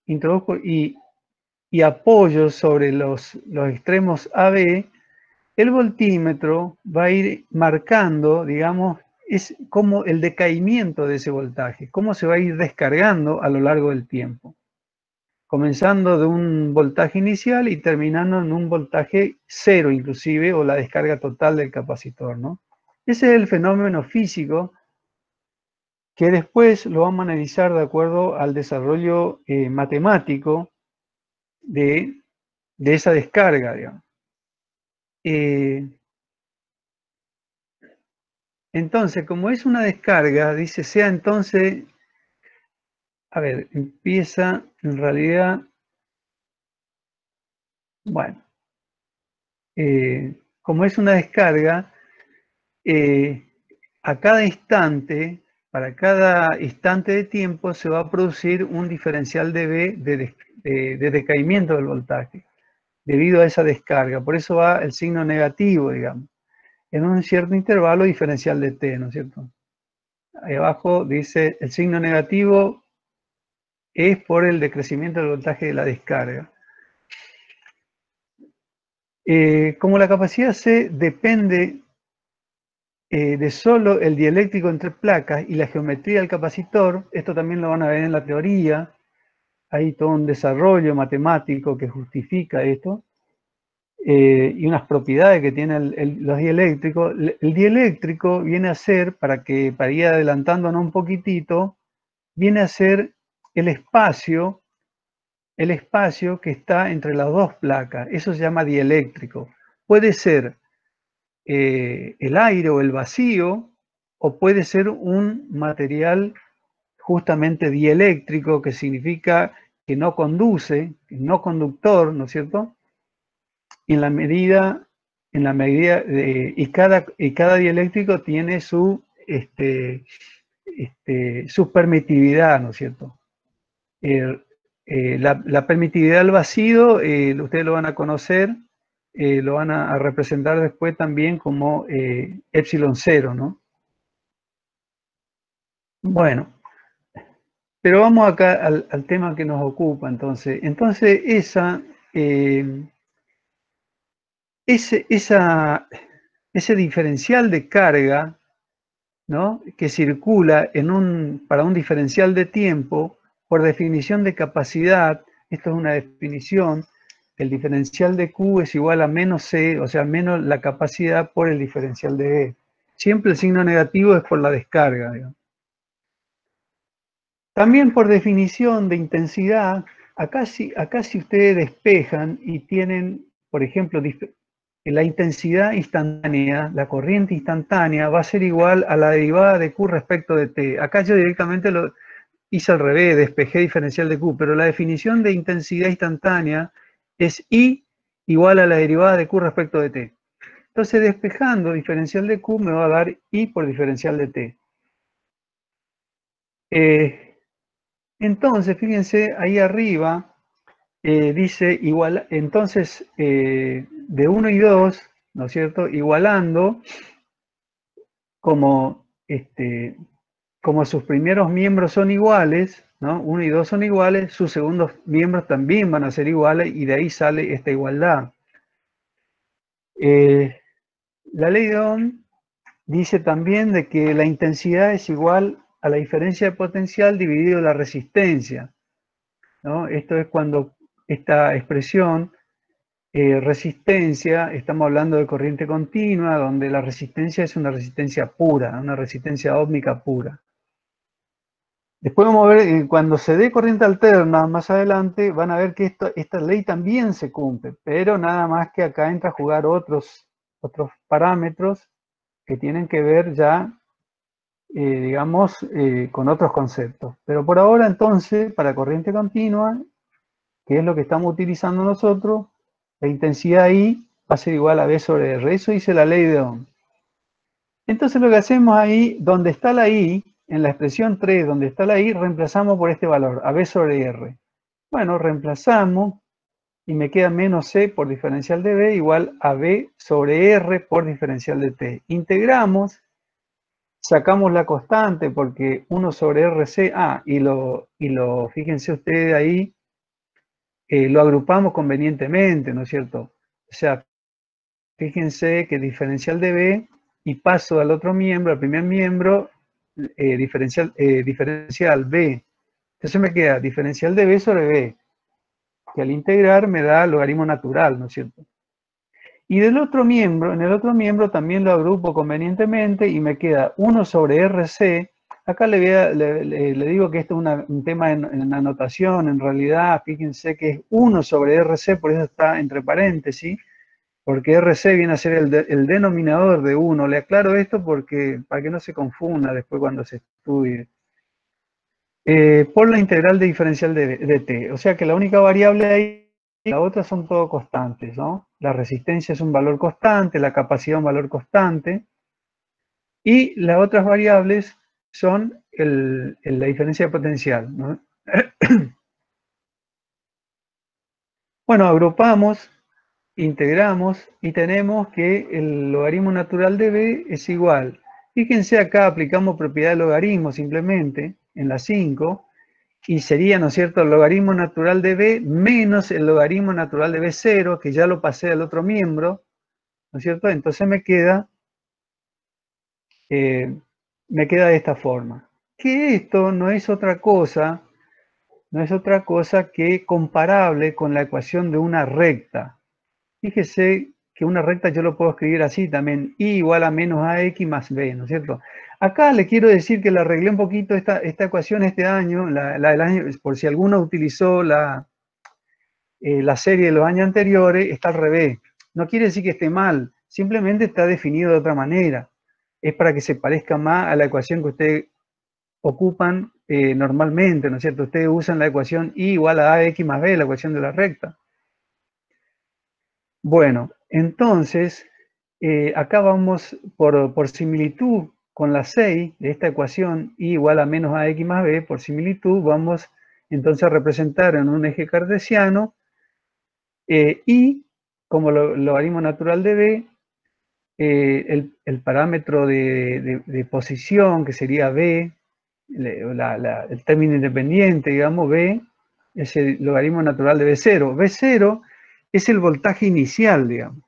y apoyo sobre los extremos AB, el voltímetro va a ir marcando, digamos, es como el decaimiento de ese voltaje, cómo se va a ir descargando a lo largo del tiempo, comenzando de un voltaje inicial y terminando en un voltaje cero inclusive, o la descarga total del capacitor, ¿no? Ese es el fenómeno físico que después lo vamos a analizar de acuerdo al desarrollo matemático de esa descarga, digamos. Entonces, como es una descarga, dice, sea entonces, a ver, empieza en realidad, bueno, como es una descarga, a cada instante, para cada instante de tiempo, se va a producir un diferencial de V de decaimiento del voltaje, debido a esa descarga. Por eso va el signo negativo, digamos, en un cierto intervalo diferencial de T, ¿no es cierto? Ahí abajo dice, el signo negativo es por el decrecimiento del voltaje de la descarga. Como la capacidad C depende de solo el dieléctrico entre placas y la geometría del capacitor, esto también lo van a ver en la teoría, hay todo un desarrollo matemático que justifica esto, y unas propiedades que tienen los dieléctricos. El dieléctrico viene a ser, para ir adelantándonos un poquitito, viene a ser el espacio que está entre las dos placas, eso se llama dieléctrico. Puede ser el aire o el vacío, o puede ser un material justamente dieléctrico, que significa que no conduce, no conductor, ¿no es cierto? Y y cada dieléctrico tiene su permitividad, ¿no es cierto? La permitividad del vacío, ustedes lo van a conocer, lo van a representar después también como epsilon cero, ¿no? Bueno, pero vamos acá al tema que nos ocupa, entonces. Entonces, ese diferencial de carga, ¿no?, que circula para un diferencial de tiempo, por definición de capacidad, esto es una definición, el diferencial de Q es igual a menos C, o sea, menos la capacidad por el diferencial de E. Siempre el signo negativo es por la descarga, digamos. También por definición de intensidad, acá si ustedes despejan y tienen, por ejemplo, la intensidad instantánea, la corriente instantánea, va a ser igual a la derivada de Q respecto de T. Acá yo directamente lo hice al revés, despejé diferencial de Q, pero la definición de intensidad instantánea es I igual a la derivada de Q respecto de T. Entonces, despejando diferencial de Q me va a dar I por diferencial de T. Entonces, fíjense, ahí arriba dice igual, entonces de 1 y 2, ¿no es cierto? Igualando, como sus primeros miembros son iguales, ¿no? 1 y 2 son iguales, sus segundos miembros también van a ser iguales, y de ahí sale esta igualdad. La ley de Ohm dice también de que la intensidad es igual a la diferencia de potencial dividido la resistencia, ¿no? Esto es cuando esta expresión, resistencia, estamos hablando de corriente continua, donde la resistencia es una resistencia pura, una resistencia óhmica pura. Después vamos a ver, cuando se dé corriente alterna, más adelante, van a ver que esta ley también se cumple, pero nada más que acá entra a jugar otros parámetros que tienen que ver ya, digamos, con otros conceptos. Pero por ahora, entonces, para corriente continua, que es lo que estamos utilizando nosotros, la intensidad I va a ser igual a V sobre R. Eso dice la ley de Ohm. Entonces lo que hacemos ahí, donde está la I, en la expresión 3, donde está la I, reemplazamos por este valor, a V sobre R. Bueno, reemplazamos y me queda menos C por diferencial de V igual a V sobre R por diferencial de T. Integramos, sacamos la constante porque 1 sobre RC, fíjense ustedes ahí, lo agrupamos convenientemente, ¿no es cierto? O sea, fíjense que diferencial de V y paso al otro miembro, al primer miembro, diferencial B. Entonces me queda diferencial de B sobre B, que al integrar me da logaritmo natural, ¿no es cierto? Y del otro miembro, en el otro miembro también lo agrupo convenientemente y me queda 1 sobre RC. Acá le digo que esto es un tema en anotación, en realidad, fíjense que es 1 sobre RC, por eso está entre paréntesis, porque RC viene a ser el denominador de 1. Le aclaro esto para que no se confunda después cuando se estudie. Por la integral de diferencial de t. O sea que la única variable ahí, la otra son todo constantes, ¿no? La resistencia es un valor constante, la capacidad un valor constante, y las otras variables son la diferencia de potencial, ¿no? Bueno, agrupamos, integramos y tenemos que el logaritmo natural de b es igual. Fíjense acá, aplicamos propiedad de logaritmo simplemente en la 5 y sería, ¿no es cierto?, el logaritmo natural de b menos el logaritmo natural de b0, que ya lo pasé al otro miembro, ¿no es cierto? Entonces me queda de esta forma. Que esto no es otra cosa que comparable con la ecuación de una recta. Fíjese que una recta yo lo puedo escribir así también, y igual a menos ax más b, ¿no es cierto? Acá le quiero decir que le arreglé un poquito esta ecuación este año, la del año, por si alguno utilizó la serie de los años anteriores, está al revés. No quiere decir que esté mal, simplemente está definido de otra manera. Es para que se parezca más a la ecuación que ustedes ocupan normalmente, ¿no es cierto? Ustedes usan la ecuación y igual a ax más b, la ecuación de la recta. Bueno, entonces, acá vamos por similitud con la 6 de esta ecuación y igual a menos ax más b, por similitud, vamos entonces a representar en un eje cartesiano y como logaritmo natural de b, el parámetro de posición, que sería b, el término independiente, digamos, b, es el logaritmo natural de b0. b0 es el voltaje inicial, digamos.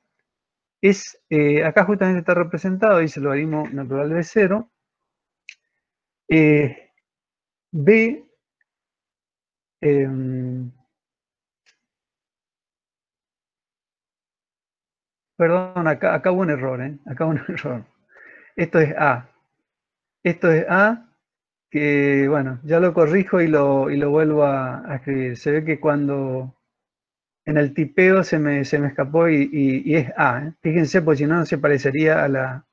Acá justamente está representado, dice el logaritmo natural de b0. B, perdón, acá hubo un error, acá hubo un error. Esto es A. Esto es A, que bueno, ya lo corrijo y lo vuelvo a escribir. Se ve que cuando en el tipeo se me escapó y es A. Fíjense, porque si no, no se parecería a la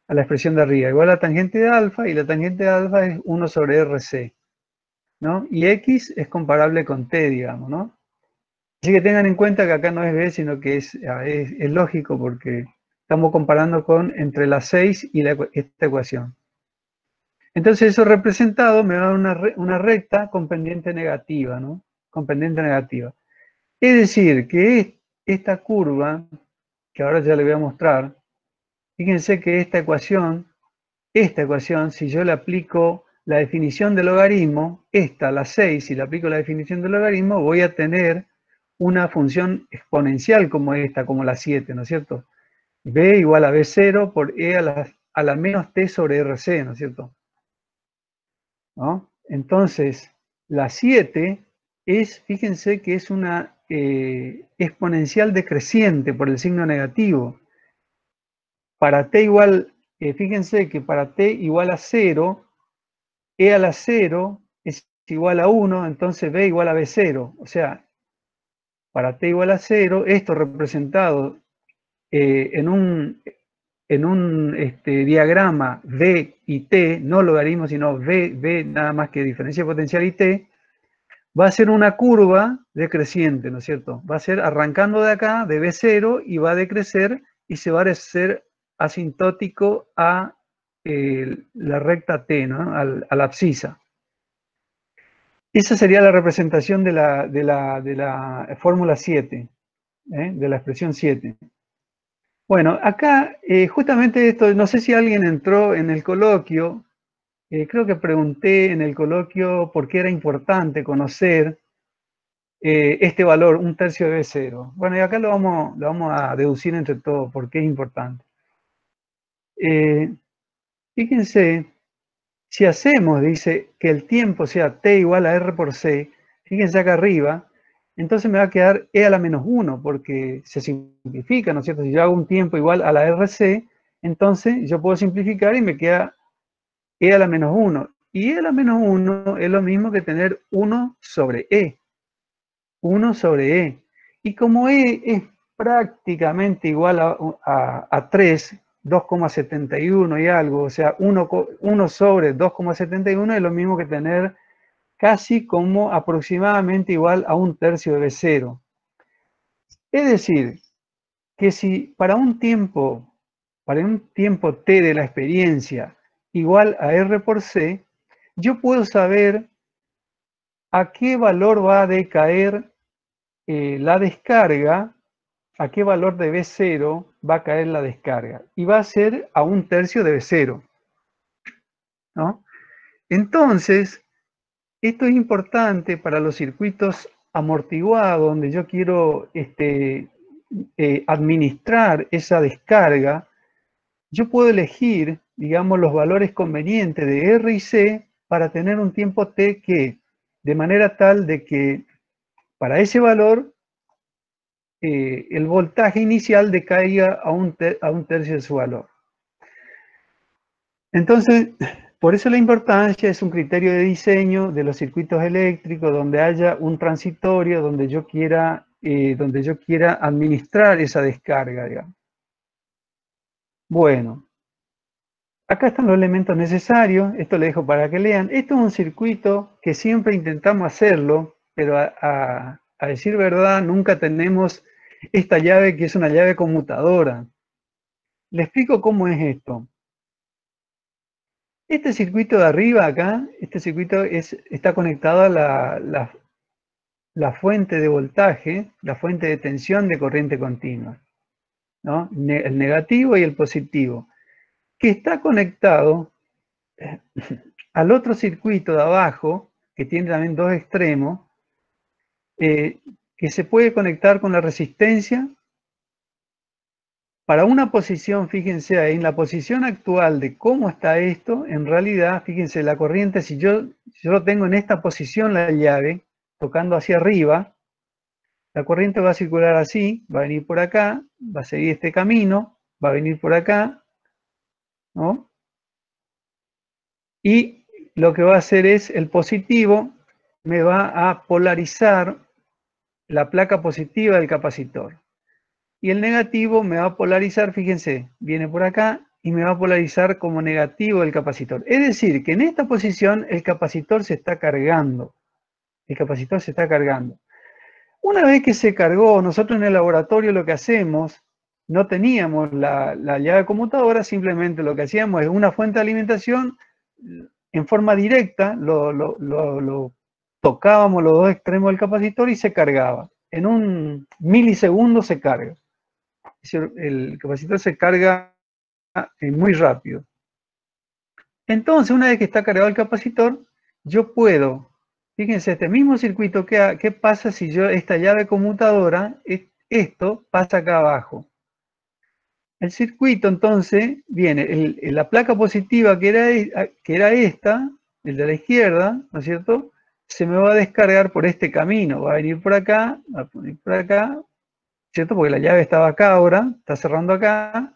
expresión de arriba. Igual la tangente de alfa, y la tangente de alfa es 1 sobre RC, ¿no? Y X es comparable con T, digamos, ¿no? Así que tengan en cuenta que acá no es B, sino que es lógico, porque estamos comparando entre la 6 y esta ecuación. Entonces eso representado me da una recta con pendiente negativa, ¿no? Con pendiente negativa. Es decir, que esta curva, que ahora ya le voy a mostrar, fíjense que esta ecuación, si yo le aplico la definición de logaritmo, la 6, si le aplico la definición de logaritmo, voy a tener una función exponencial como esta, como la 7, ¿no es cierto? B igual a B0 por E a la menos T sobre RC, ¿no es cierto? ¿No? Entonces, la 7 fíjense que es una exponencial decreciente por el signo negativo. Para T igual, fíjense que para T igual a 0, E a la 0 es igual a 1, entonces B igual a B0. O sea, para T igual a 0, esto representado en un diagrama V y T, no logaritmo, sino V nada más que diferencia potencial y T, va a ser una curva decreciente, ¿no es cierto? Va a ser arrancando de acá, de B0, y va a decrecer y se va a hacer asintótico a la recta T, ¿no? A la abscisa. Esa sería la representación de la fórmula 7, de la expresión 7. Bueno, acá justamente esto, no sé si alguien entró en el coloquio, creo que pregunté en el coloquio por qué era importante conocer este valor, 1/3 de B0. Bueno, y acá lo vamos a deducir entre todos, por qué es importante. Fíjense, si hacemos, dice, que el tiempo sea t igual a r por c, fíjense acá arriba, entonces me va a quedar e a la menos 1, porque se simplifica, ¿no es cierto? Si yo hago un tiempo igual a la rc, entonces yo puedo simplificar y me queda e a la menos 1. Y e a la menos 1 es lo mismo que tener 1 sobre e. 1 sobre e. Y como e es prácticamente igual a 3, 2,71 y algo, o sea, 1 sobre 2,71 es lo mismo que tener casi como aproximadamente igual a 1/3 de B0. Es decir, que si para un tiempo t de la experiencia igual a R por C, yo puedo saber a qué valor va a decaer la descarga, a qué valor de B0 va a caer la descarga. Y va a ser a 1/3 de B0. ¿No? Entonces, esto es importante para los circuitos amortiguados, donde yo quiero administrar esa descarga. Yo puedo elegir, digamos, los valores convenientes de R y C para tener un tiempo t que, de manera tal de que para ese valor el voltaje inicial decaiga a 1/3 de su valor. Entonces, por eso la importancia es un criterio de diseño de los circuitos eléctricos donde haya un transitorio, donde yo quiera administrar esa descarga, digamos. Bueno, acá están los elementos necesarios, esto lo dejo para que lean. Esto es un circuito que siempre intentamos hacerlo, pero a decir verdad, nunca tenemos esta llave que es una llave conmutadora. Le explico cómo es esto. Este circuito de arriba acá, este circuito está conectado a la fuente de voltaje, la fuente de tensión de corriente continua, ¿no? El negativo y el positivo, que está conectado al otro circuito de abajo, que tiene también dos extremos, que se puede conectar con la resistencia. Para una posición, fíjense ahí, en la posición actual de cómo está esto, en realidad, fíjense, la corriente, si yo lo tengo en esta posición, la llave, tocando hacia arriba, la corriente va a circular así, va a venir por acá, va a seguir este camino, va a venir por acá, ¿no? Y lo que va a hacer es, el positivo me va a polarizar la placa positiva del capacitor. Y el negativo me va a polarizar, fíjense, viene por acá y me va a polarizar como negativo el capacitor. Es decir, que en esta posición el capacitor se está cargando. El capacitor se está cargando. Una vez que se cargó, nosotros en el laboratorio lo que hacemos, no teníamos la llave conmutadora, simplemente lo que hacíamos es una fuente de alimentación en forma directa, lo tocábamos los dos extremos del capacitor y se cargaba. En un milisegundo se carga. El capacitor se carga muy rápido. Entonces, una vez que está cargado el capacitor, yo puedo, fíjense, este mismo circuito, ¿qué pasa si yo esta llave conmutadora, esto pasa acá abajo? El circuito, entonces, viene, la placa positiva que era esta, el de la izquierda, ¿no es cierto?, se me va a descargar por este camino, va a venir por acá, va a venir por acá, ¿cierto? Porque la llave estaba acá ahora, está cerrando acá,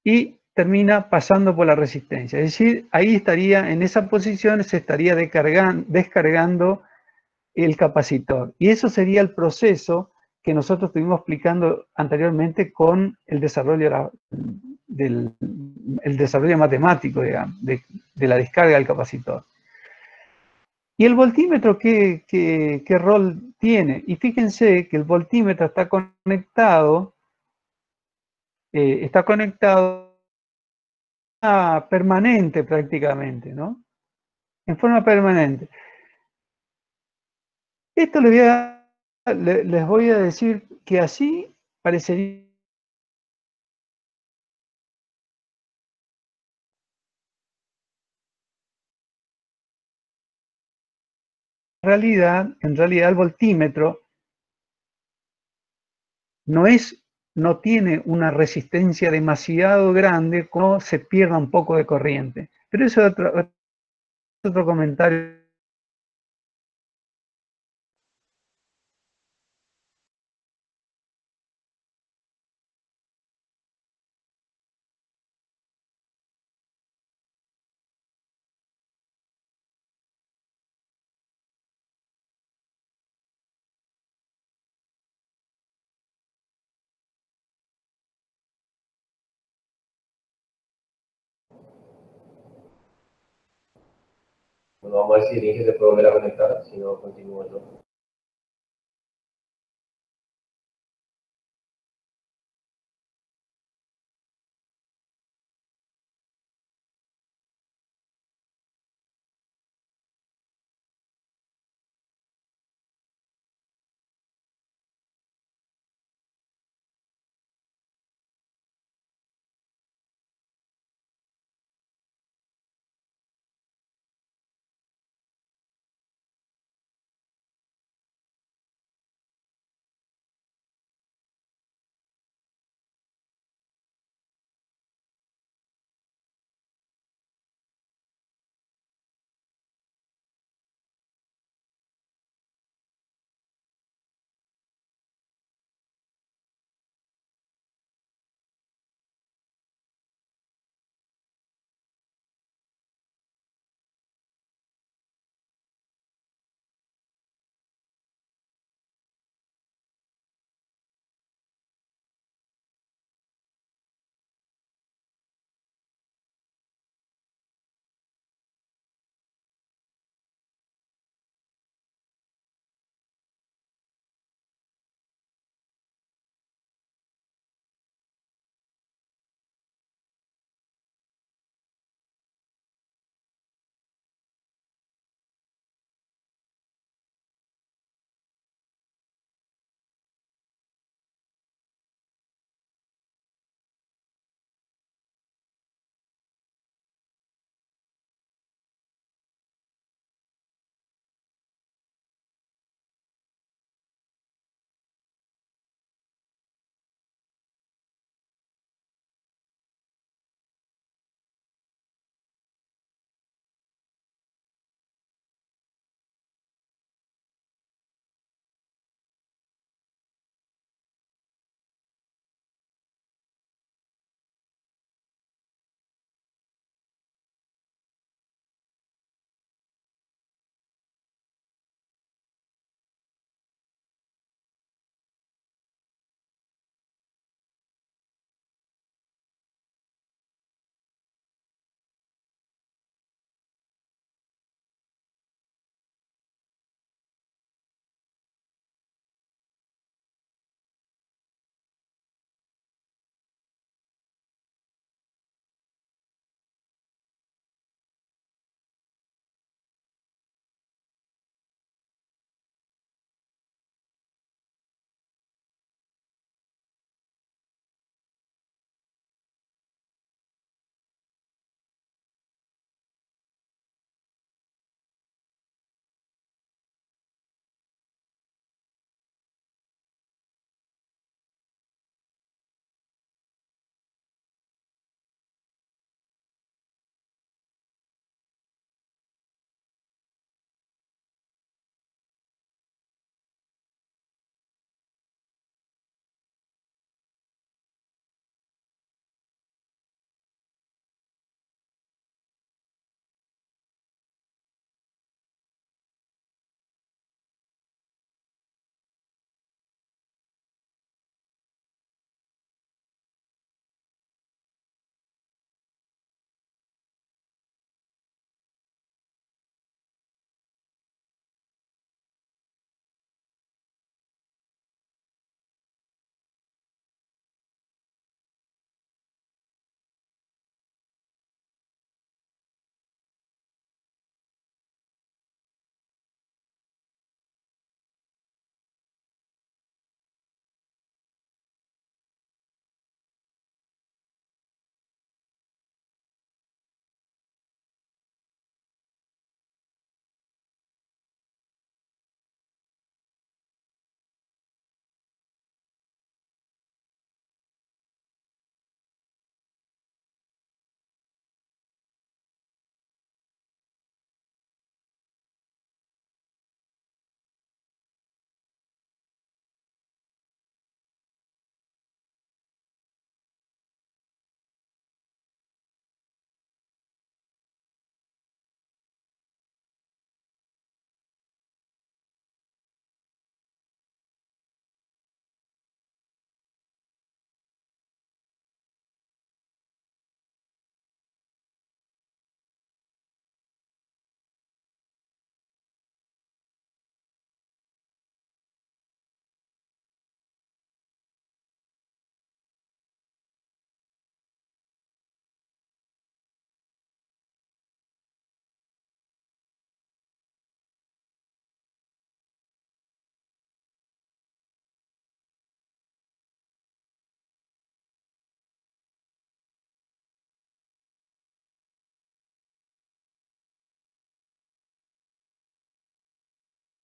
y termina pasando por la resistencia. Es decir, ahí estaría, en esa posición, se estaría descargando el capacitor. Y eso sería el proceso que nosotros estuvimos explicando anteriormente con el desarrollo, el desarrollo matemático, digamos, de la descarga del capacitor. ¿Y el voltímetro qué rol tiene? Y fíjense que el voltímetro está conectado permanente prácticamente, ¿no? En forma permanente. Esto les voy a decir que así parecería. En realidad el voltímetro no es no tiene una resistencia demasiado grande como se pierda un poco de corriente. Pero eso es otro comentario. Bueno, vamos a ver si el Inge se puede volver a conectar, si no continúo yo.